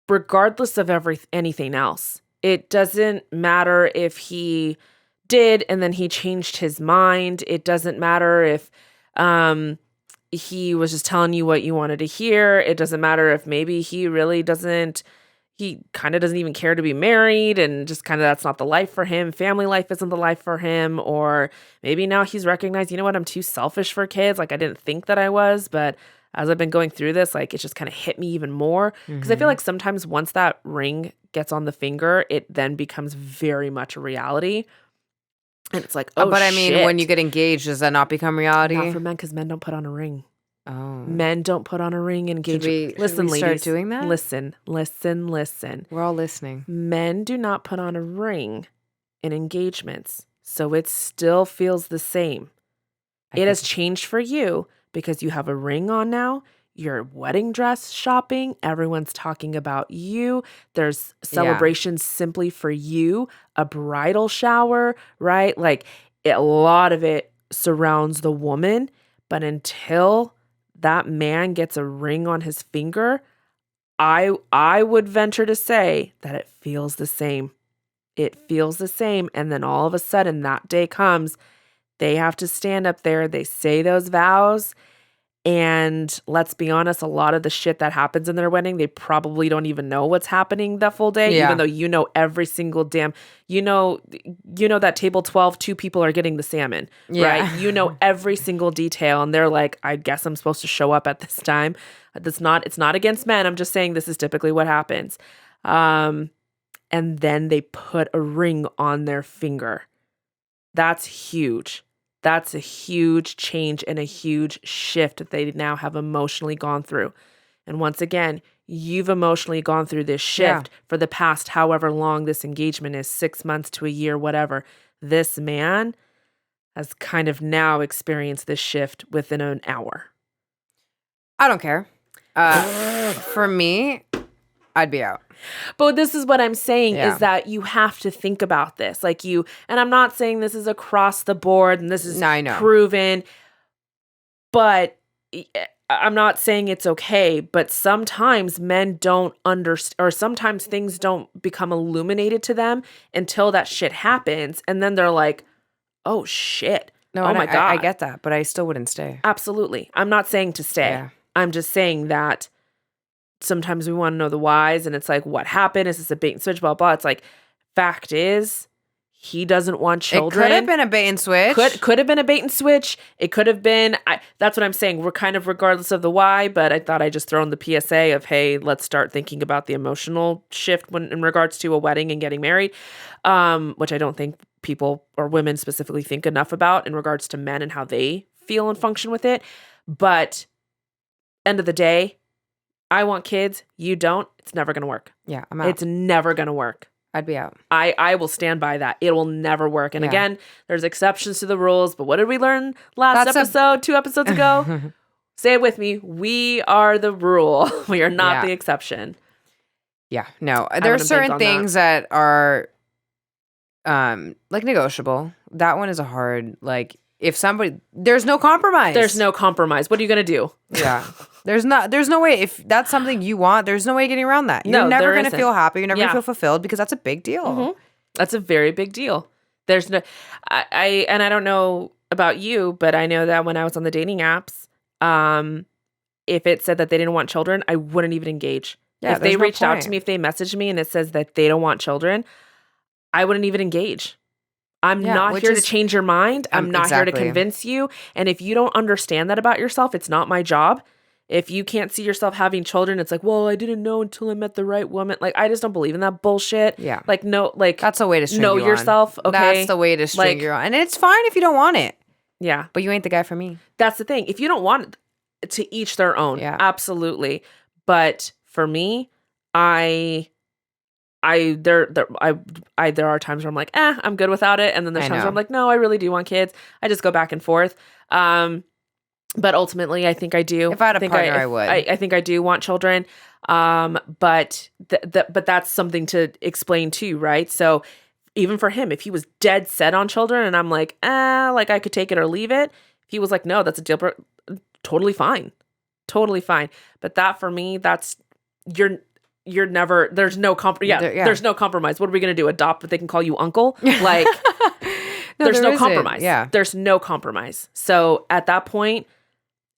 regardless of anything else, it doesn't matter if he did and then he changed his mind. It doesn't matter if he was just telling you what you wanted to hear. It doesn't matter if maybe he kind of doesn't even care to be married, and just kind of that's not the life for him. Family life isn't the life for him. Or maybe now he's recognized, you know what, I'm too selfish for kids. Like I didn't think that I was, but as I've been going through this, like, it's just kind of hit me even more. Because I feel like sometimes once that ring gets on the finger, it then becomes very much a reality. And it's like, oh, but I mean, shit. when you get engaged, does that not become reality? Not for men, because men don't put on a ring. Oh. Men don't put on a ring in engagement. Listen, ladies. Start doing that? Listen. We're all listening. Men do not put on a ring in engagements. So it still feels the same. It has changed for you because you have a ring on now. Your wedding dress shopping. Everyone's talking about you. There's celebrations simply for you. A bridal shower, right? Like a lot of it surrounds the woman. But until that man gets a ring on his finger, I would venture to say that it feels the same. It feels the same. And then all of a sudden that day comes. They have to stand up there. They say those vows. And let's be honest, a lot of the shit that happens in their wedding, they probably don't even know what's happening that full day, even though you know every single damn, you know that table 12, 2 people are getting the salmon, right? You know every single detail. And they're like, I guess I'm supposed to show up at this time. It's not against men. I'm just saying this is typically what happens. And then they put a ring on their finger. That's huge. That's a huge change and a huge shift that they now have emotionally gone through. And once again, you've emotionally gone through this shift for the past however long this engagement is, 6 months to a year, whatever. This man has kind of now experienced this shift within an hour. I don't care. For me, I'd be out. But this is what I'm saying is that you have to think about this. Like and I'm not saying this is across the board and this is proven, but I'm not saying it's okay. But sometimes men don't understand, or sometimes things don't become illuminated to them until that shit happens. And then they're like, oh shit. No, oh my God. I get that, but I still wouldn't stay. Absolutely. I'm not saying to stay. Yeah. I'm just saying that sometimes we want to know the whys, and it's like, what happened? Is this a bait and switch? Blah, blah. It's like, fact is, he doesn't want children. It could have been a bait and switch. Could have been a bait and switch. It could have been, that's what I'm saying. We're kind of regardless of the why, but I thought I'd just throw in the PSA of, hey, let's start thinking about the emotional shift in regards to a wedding and getting married, which I don't think people or women specifically think enough about in regards to men and how they feel and function with it. But end of the day, I want kids. You don't. It's never going to work. Yeah, I'm out. It's never going to work. I'd be out. I will stand by that. It will never work. And again, there's exceptions to the rules. But what did we learn last episode, 2 episodes ago? Say it with me. We are the rule. We are not the exception. Yeah. No, there are certain things that are like negotiable. That one is a hard, like, if somebody, there's no compromise. There's no compromise. What are you going to do? Yeah. There's no way, if that's something you want, there's no way getting around that. You're never going to feel happy. You're never going to feel fulfilled because that's a big deal. Mm-hmm. That's a very big deal. There's no, I don't know about you, but I know that when I was on the dating apps, if it said that they didn't want children, I wouldn't even engage. Yeah, if they reached out to me, if they messaged me and it says that they don't want children, I wouldn't even engage. I'm not here to change your mind. I'm not here to convince you. And if you don't understand that about yourself, it's not my job. If you can't see yourself having children, it's like, well, I didn't know until I met the right woman. Like, I just don't believe in that bullshit. Yeah. Like, no, like, that's a way to string know you yourself. On. Okay. That's the way to string you on. And it's fine if you don't want it. Yeah. But you ain't the guy for me. That's the thing. If you don't want it, to each their own. Yeah. Absolutely. But for me, there are times where I'm like, I'm good without it. And then there's times where I'm like, no, I really do want kids. I just go back and forth. But ultimately, I think I do. If I had a partner, I would. I think I do want children. But that's something to explain too, right? So even for him, if he was dead set on children and I'm like, like I could take it or leave it. If he was like, no, that's a deal breaker, totally fine. Totally fine. But that for me, that's, you're never, there's no there's no compromise. What are we going to do? Adopt, but they can call you uncle? Like, there's no compromise. Yeah. There's no compromise. So at that point,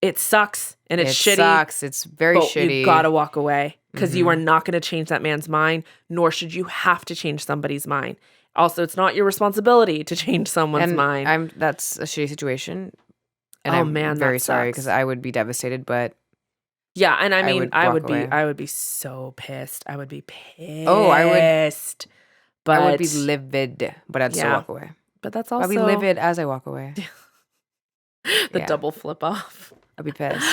it sucks and it's shitty. It sucks. It's very shitty. You gotta walk away because you are not going to change that man's mind, nor should you have to change somebody's mind. Also, it's not your responsibility to change someone's mind. That's a shitty situation. And I'm very sorry because I would be devastated, but Yeah, and I mean, I would be so pissed. I would be pissed. Oh, I would. But I would be livid, but I'd still walk away. But that's also... I'd be livid as I walk away. The double flip off. I'd be pissed.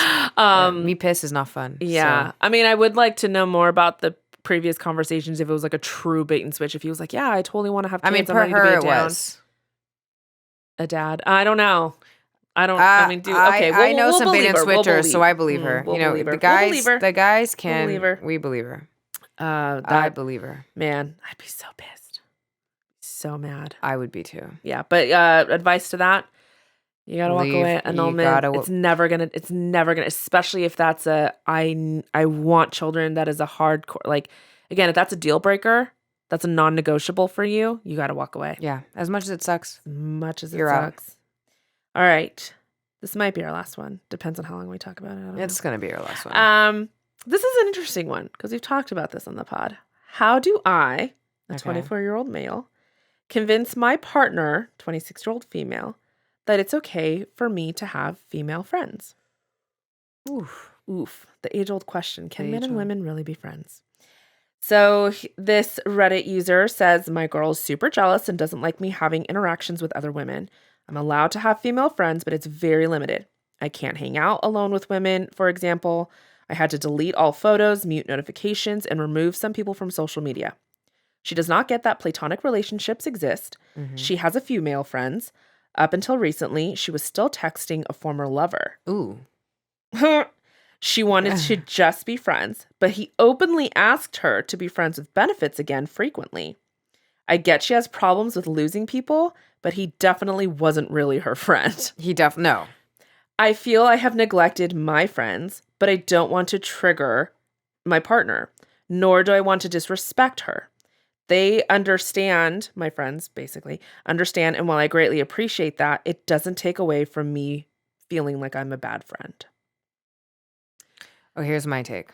Me pissed is not fun. Yeah. So. I mean, I would like to know more about the previous conversations if it was like a true bait and switch. If he was like, yeah, I totally want to have kids. I mean, for her it was. A dad. I don't know. I know some bait and switchers, so I believe her. The guys can. We believe her. I believe her. Man, I'd be so pissed. So mad. I would be too. Yeah, but advice to that: you gotta walk away. Annulment. It's never gonna. Especially if that's I want children. That is a hardcore. Like again, if that's a deal breaker, that's a non-negotiable for you. You gotta walk away. Yeah, as much as it sucks. You're out. All right. This might be our last one. Depends on how long we talk about it. It's going to be our last one. This is an interesting one because we've talked about this on the pod. How do I, a 24-year-old male, convince my partner, 26-year-old female, that it's okay for me to have female friends? Oof. The age-old question. Can men and women really be friends? So this Reddit user says, my girl is super jealous and doesn't like me having interactions with other women. I'm allowed to have female friends, but it's very limited. I can't hang out alone with women, for example. I had to delete all photos, mute notifications, and remove some people from social media. She does not get that platonic relationships exist. Mm-hmm. She has a few male friends. Up until recently, she was still texting a former lover. Ooh. She wanted to just be friends, but he openly asked her to be friends with benefits again frequently. I get she has problems with losing people, but he definitely wasn't really her friend. No. I feel I have neglected my friends, but I don't want to trigger my partner, nor do I want to disrespect her. They understand, my friends basically, understand, and while I greatly appreciate that, it doesn't take away from me feeling like I'm a bad friend. Oh, here's my take.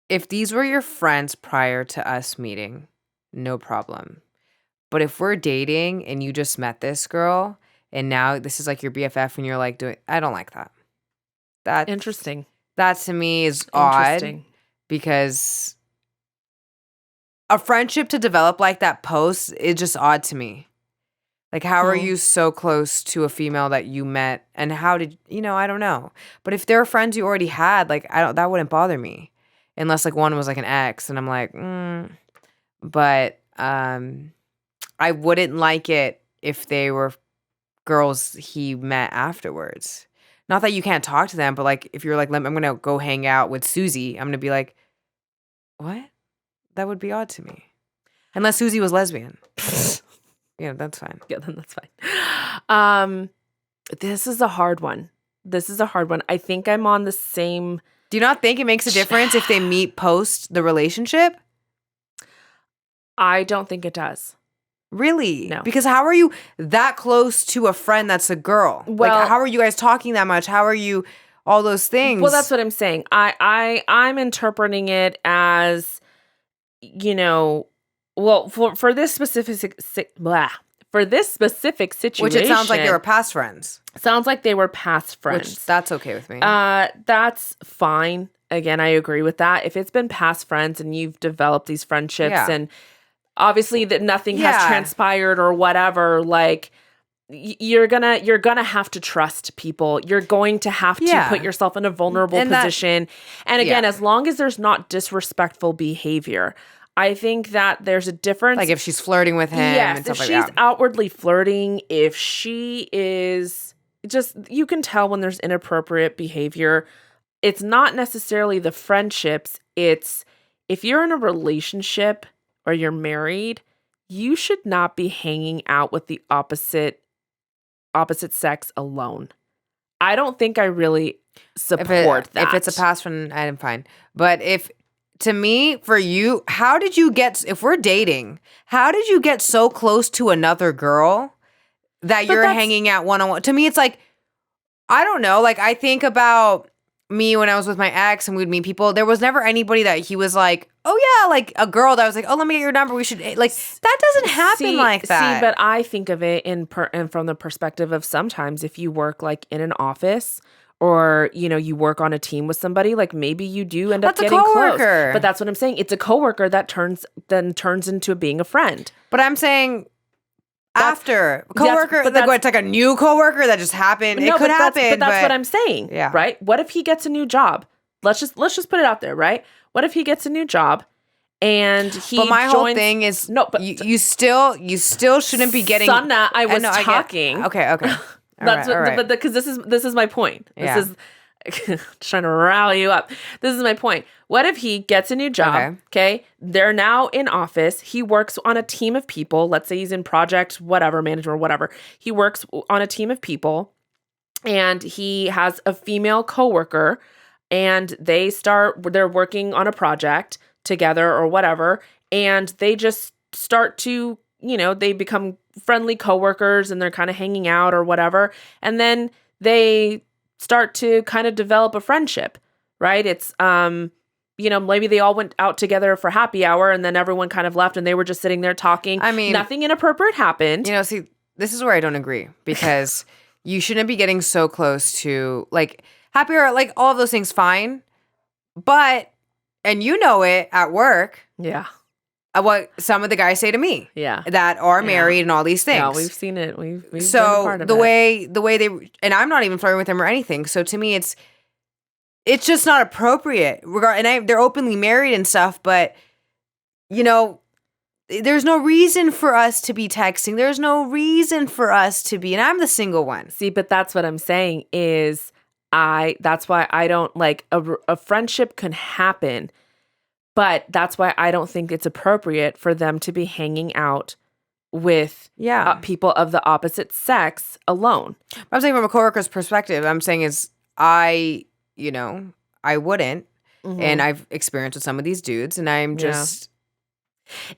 If these were your friends prior to us meeting, no problem. But if we're dating and you just met this girl and now this is like your BFF and you're like I don't like that. That's interesting. That to me is odd because a friendship to develop like that post is just odd to me. Like, how are you so close to a female that you met and how did, I don't know. But if there are friends you already had, like, that wouldn't bother me unless like one was like an ex and I'm like, But I wouldn't like it if they were girls he met afterwards. Not that you can't talk to them, but like if you're like, I'm going to go hang out with Susie, I'm going to be like, what? That would be odd to me. Unless Susie was lesbian. Yeah, that's fine. Yeah, then that's fine. This is a hard one. I think I'm on the same... Do you not think it makes a difference if they meet post the relationship? I don't think it does. Really? No. Because how are you that close to a friend that's a girl? Well, like, how are you guys talking that much? How are you all those things? Well, that's what I'm saying. I'm interpreting it as, well, for this specific situation, which it sounds like they were past friends. Which that's okay with me. That's fine. Again, I agree with that. If it's been past friends and you've developed these friendships and obviously that nothing has transpired or whatever, like you're gonna have to trust people. You're going to have to put yourself in a vulnerable position. And again, as long as there's not disrespectful behavior, I think that there's a difference. Like if she's flirting with him and stuff like that. If she's outwardly flirting, if she is just, you can tell when there's inappropriate behavior. It's not necessarily the friendships. It's if you're in a relationship or you're married, you should not be hanging out with the opposite sex alone. I don't think I really support that. If it's a past friend, I'm fine. But to me, for you, if we're dating, how did you get so close to another girl that you're hanging out one-on-one? To me, it's like, I don't know. Like, I think about me when I was with my ex and we'd meet people. There was never anybody that he was like, oh yeah, like a girl that was like, oh, let me get your number. We should, like, that doesn't happen like that. See, but I think of it from the perspective of sometimes if you work like in an office or, you know, you work on a team with somebody, like maybe you do end up getting close. But that's what I'm saying. It's a coworker that turns into being a friend. But I'm saying after coworker, it's like a new coworker that just happened. It could happen. But that's what I'm saying. Yeah. Right? What if he gets a new job? Let's just put it out there, right? What if he gets a new job and he But my whole thing is you still shouldn't be getting Sana, I was talking. Okay. That's but because this is my point. This is trying to rally you up. This is my point. What if he gets a new job? Okay. They're now in office. He works on a team of people. Let's say he's in project, whatever, management, whatever. He works on a team of people and he has a female coworker and they're working on a project together or whatever. And they just start to, you know, they become friendly coworkers and they're kind of hanging out or whatever. And then they start to kind of develop a friendship, right? It's, you know, maybe they all went out together for happy hour and then everyone kind of left and they were just sitting there talking. I mean, nothing inappropriate happened. You know, see, this is where I don't agree because you shouldn't be getting so close to like happy hour, like all of those things, fine. But, and you know it at work. Yeah. What some of the guys say to me, that are married and all these things. Yeah, we've seen it. We've so part of the way they, and I'm not even flirting with them or anything. So to me, it's just not appropriate. They're openly married and stuff, but you know, there's no reason for us to be texting. There's no reason for us to be, and I'm the single one. See, but that's what I'm saying is that's why I don't like a friendship can happen. But that's why I don't think it's appropriate for them to be hanging out with people of the opposite sex alone. I'm saying from a coworker's perspective, I'm saying is I wouldn't. Mm-hmm. And I've experienced with some of these dudes and I'm just.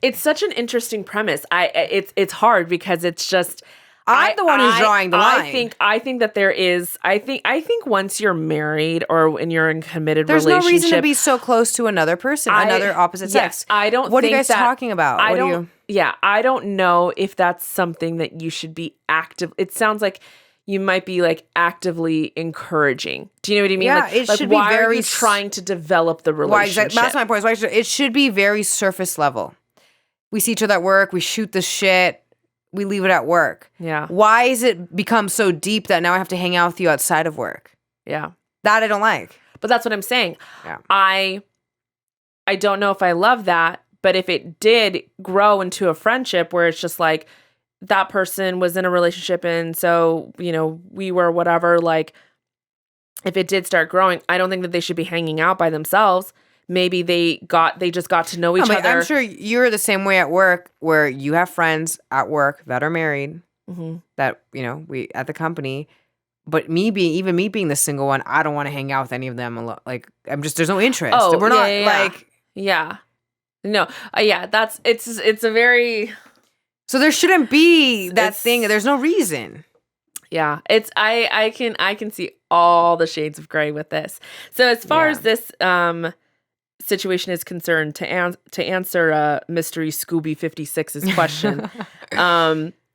It's such an interesting premise. It's hard because it's just. I'm the one who's drawing the line. I think that there is. I think once you're married or when you're in committed there's relationship, no reason to be so close to another person, another opposite sex. I don't. What are you guys talking about? I don't know if that's something that you should be active. It sounds like you might be like actively encouraging. Do you know what I mean? Yeah, it should be very. Why are you trying to develop the relationship? That's my point. It should be very surface level. We see each other at work. We shoot the shit. We leave it at work. Yeah. Why is it become so deep that now I have to hang out with you outside of work? Yeah. That I don't like. But that's what I'm saying. Yeah. I don't know if I love that, but if it did grow into a friendship where it's just like that person was in a relationship and so, you know, we were whatever, like if it did start growing, I don't think that they should be hanging out by themselves. Maybe they just got to know each other. I'm sure you're the same way at work where you have friends at work that are married that, you know, we at the company. But me being the single one, I don't want to hang out with any of them. Like there's no interest. Oh, we're not like. Yeah. No. It's a very. So there shouldn't be that thing. There's no reason. Yeah. I can see all the shades of gray with this. So as far as this, situation is concerned, to answer Mystery Scooby 56's question,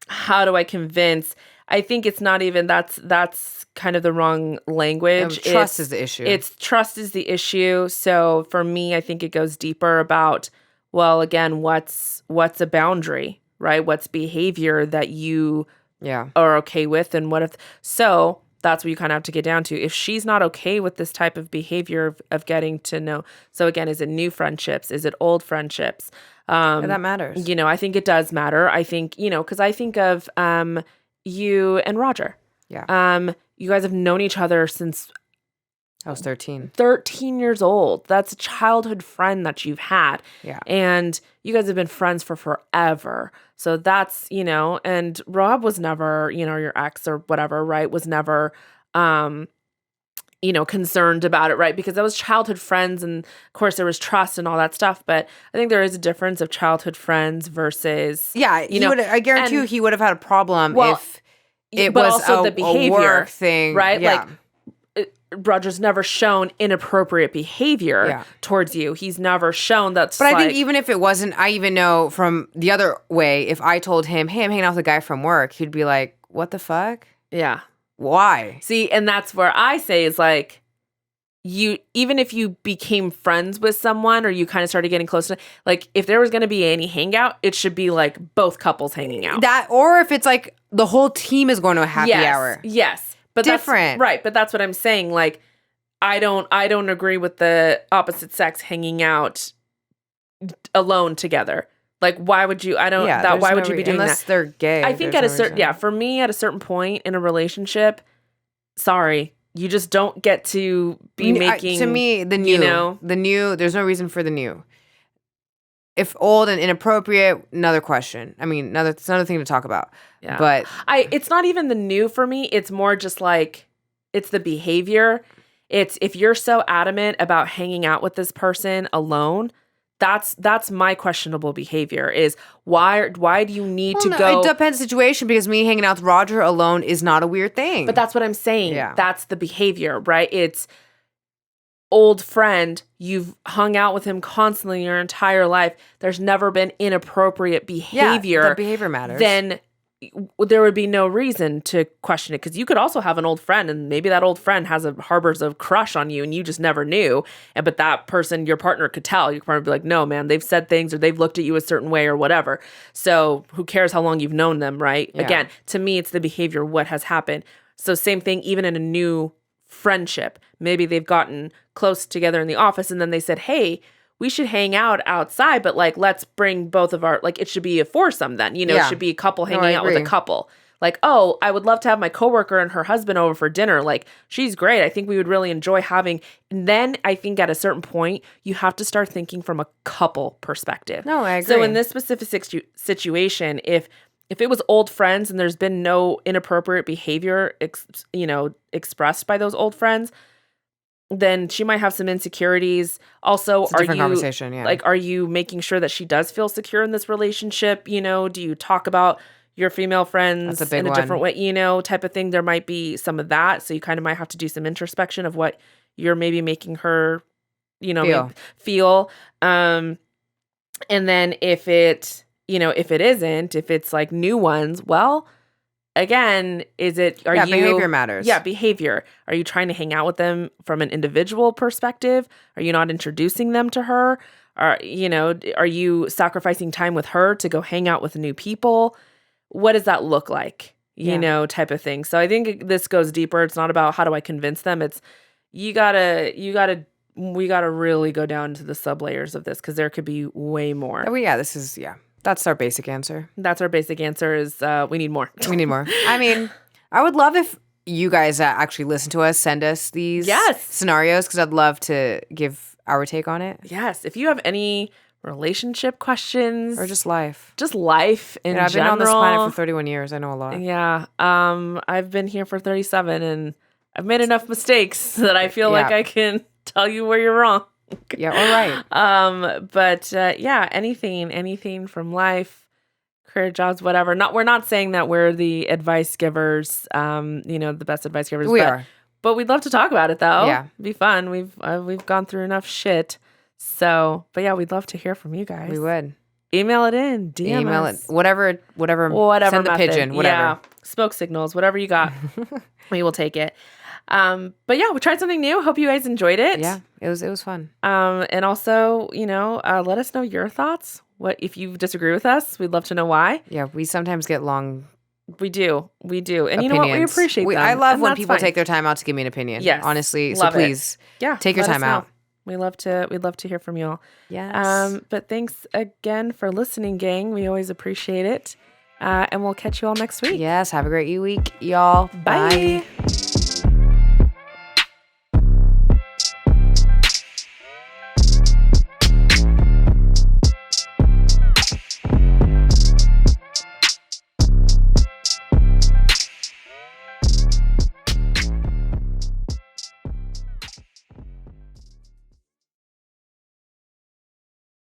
how do I convince? I think it's not even that's kind of the wrong language. Trust is the issue. Trust is the issue. So for me, I think it goes deeper about, well, again, what's a boundary, right? What's behavior that you are okay with, and what if so. That's what you kind of have to get down to. If she's not okay with this type of behavior of getting to know. So again, is it new friendships? Is it old friendships? That matters. You know, I think it does matter. I think, you know, because I think of you and Roger. Yeah. You guys have known each other since I was 13. 13 years old. That's a childhood friend that you've had. Yeah. And you guys have been friends for forever. So that's, you know, and Rob was never, you know, your ex or whatever, right? Was never, you know, concerned about it, right? Because that was childhood friends. And of course there was trust and all that stuff. But I think there is a difference of childhood friends versus, you know, I guarantee you he would have had a problem if it was also the behavior, a work thing. Right? Yeah. Like, Roger's never shown inappropriate behavior towards you. He's never shown that's. But I think even if it wasn't, I even know from the other way, if I told him, hey, I'm hanging out with a guy from work, he'd be like, what the fuck? Yeah. Why? See, and that's where I say is like, even if you became friends with someone or you kind of started getting close to, like, if there was going to be any hangout, it should be like both couples hanging out. That, or if it's like the whole team is going to a happy hour. Yes. But different. Right. But that's what I'm saying. Like, I don't agree with the opposite sex hanging out alone together. Like, why would you? Why would you be doing that? Unless they're gay. I think at a certain, for me, at a certain point in a relationship, sorry, you just don't get to be making. To me, the new, there's no reason for the new. If old and inappropriate, another question. I mean, it's another thing to talk about. Yeah. But it's not even the new for me. It's more just like, it's the behavior. It's if you're so adamant about hanging out with this person alone, that's my questionable behavior is why do you need to go? It depends on the situation, because me hanging out with Roger alone is not a weird thing. But that's what I'm saying. Yeah. That's the behavior, right? It's old friend. You've hung out with him constantly your entire life. There's never been inappropriate behavior. Yeah, the behavior matters. Then there would be no reason to question it, because you could also have an old friend and maybe that old friend harbors a crush on you and you just never knew. But that person, your partner, could tell. Your partner would be like, no, man, they've said things or they've looked at you a certain way or whatever. So who cares how long you've known them, right? Yeah. Again, to me, it's the behavior, what has happened. So same thing, even in a new friendship. Maybe they've gotten close together in the office and then they said, hey, we should hang out outside, but like, let's bring both of our, like, it should be a foursome then, it should be a couple hanging out with a couple. Like, oh, I would love to have my coworker and her husband over for dinner. Like, she's great. I think we would really enjoy having. And then I think at a certain point, you have to start thinking from a couple perspective. No, I agree. So in this specific situation, if it was old friends and there's been no inappropriate behavior, expressed by those old friends, then she might have some insecurities. Also, it's a different conversation, yeah. Like, are you making sure that she does feel secure in this relationship? Do you talk about your female friends in a different way, type of thing? There might be some of that. So you kind of might have to do some introspection of what you're maybe making her, feel. And then if it isn't, if it's like new ones, well, again, behavior matters. Yeah, behavior. Are you trying to hang out with them from an individual perspective? Are you not introducing them to her? Are you sacrificing time with her to go hang out with new people? What does that look like? Type of thing. So I think this goes deeper. It's not about how do I convince them. It's we gotta really go down to the sub layers of this, because there could be way more. Oh yeah, that's our basic answer. That's our basic answer is we need more. We need more. I mean, I would love if you guys actually listen to us, send us these scenarios, because I'd love to give our take on it. Yes. If you have any relationship questions. Or just life. Just life in general. I've been on this planet for 31 years. I know a lot. Yeah. I've been here for 37 and I've made enough mistakes that I feel like I can tell you where you're wrong. Yeah, all right. But anything from life, career, jobs, whatever. We're not saying that we're the advice givers, the best advice givers. But we'd love to talk about it though. Yeah. It'd be fun. We've gone through enough shit. So, but yeah, we'd love to hear from you guys. We would. Email it in, DM us. Whatever. Send the pigeon, whatever. Yeah. Smoke signals, whatever you got. We will take it. But yeah, we tried something new. Hope you guys enjoyed it. Yeah, it was fun. And also, let us know your thoughts. What if you disagree with us? We'd love to know why. Yeah, we sometimes get long. We do. And opinions. You know what? We appreciate them. I love when people take their time out to give me an opinion. Yes, honestly. So please, take your time out. We'd love to hear from you all. Yes. But thanks again for listening, gang. We always appreciate it. And we'll catch you all next week. Yes. Have a great week, y'all. Bye.